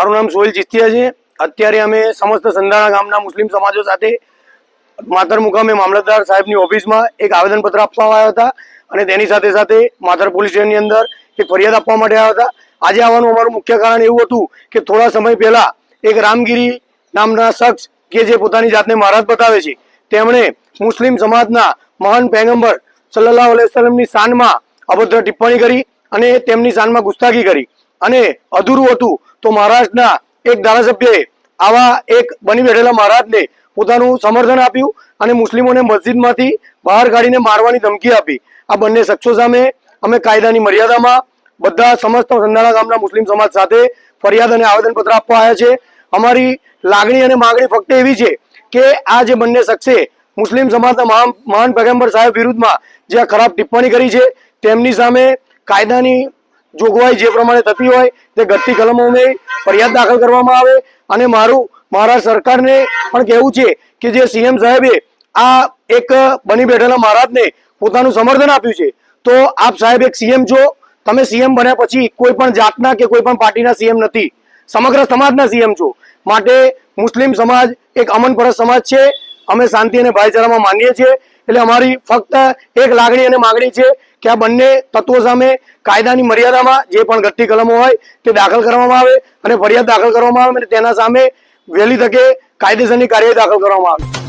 મારું નામ સોહિલ ચિસ્તિયા છે। અત્યારે અમે સમસ્ત સંધાણા ગામના મુસ્લિમ સમાજો સાથે માતર મુકામે મામલતદાર સાહેબની ઓફિસમાં એક આવેદનપત્ર આપવા આવ્યા હતા અને તેની સાથે સાથે માતર પોલીસ સ્ટેશનની અંદર એક ફરિયાદ આપવા માટે આવ્યા હતા। આજે આવવાનું અમારું મુખ્ય કારણ એવું હતું કે થોડા સમય પહેલા એક રામગીરી નામના શખ્સ કે જે પોતાની જાતને મહારાજ બતાવે છે, તેમણે મુસ્લિમ સમાજના મહાન પૈગંબર સલ્લલ્લાહુ અલૈહિ વસલ્લમની શાનમાં અભદ્ર ટિપ્પણી કરી અને તેમની શાનમાં ગુસ્તાખી કરી અને અધૂરું હતું તો મહારાષ્ટ્રના એક ધારાસભ્યએ આવા એક બની બેઠેલા મહારાજને પોતાનું સમર્થન આપ્યું અને મુસ્લિમોને મસ્જિદમાંથી બહાર કાઢીને મારવાની ધમકી આપી। આ બંને શખ્સો સામે અમે કાયદાની મર્યાદામાં બધા સમસ્ત સંધાણા ગામના મુસ્લિમ સમાજ સાથે ફરિયાદ અને આવેદનપત્ર આપવા આવ્યા છે। અમારી લાગણી અને માંગણી ફક્ત એવી છે કે આ જે બંને શખ્સે મુસ્લિમ સમાજના મહાન પૈગંબર સાહેબ વિરુદ્ધમાં જે ખરાબ ટિપ્પણી કરી છે તેમની સામે કાયદાની જોગવાઈ જે પ્રમાણે થતી હોય તે ઘટતી કલમોમાં ફરિયાદ દાખલ કરવામાં આવે। અને મારું મહારાષ્ટ્ર સરકારને પણ કહેવું છે કે જે સીએમ સાહેબે આ એક બની બેઠેલા મહારાજને પોતાનું સમર્થન આપ્યું છે, તો આપ સાહેબ એક સીએમ છો, તમે સીએમ બન્યા પછી કોઈ પણ જાતના કે કોઈ પણ પાર્ટીના સીએમ નથી, સમગ્ર સમાજના સીએમ છો। માટે મુસ્લિમ સમાજ એક અમનપરસ્ત સમાજ છે, અમે શાંતિ અને ભાઈચારામાં માનીએ છીએ। એટલે અમારી ફક્ત એક લાગણી અને માગણી છે કે આ બંને તત્વો સામે કાયદાની મર્યાદામાં જે પણ ઘટતી કલમો હોય તે દાખલ કરવામાં આવે અને ફરિયાદ દાખલ કરવામાં આવે અને તેના સામે વહેલી તકે કાયદેસરની કાર્યવાહી દાખલ કરવામાં આવે।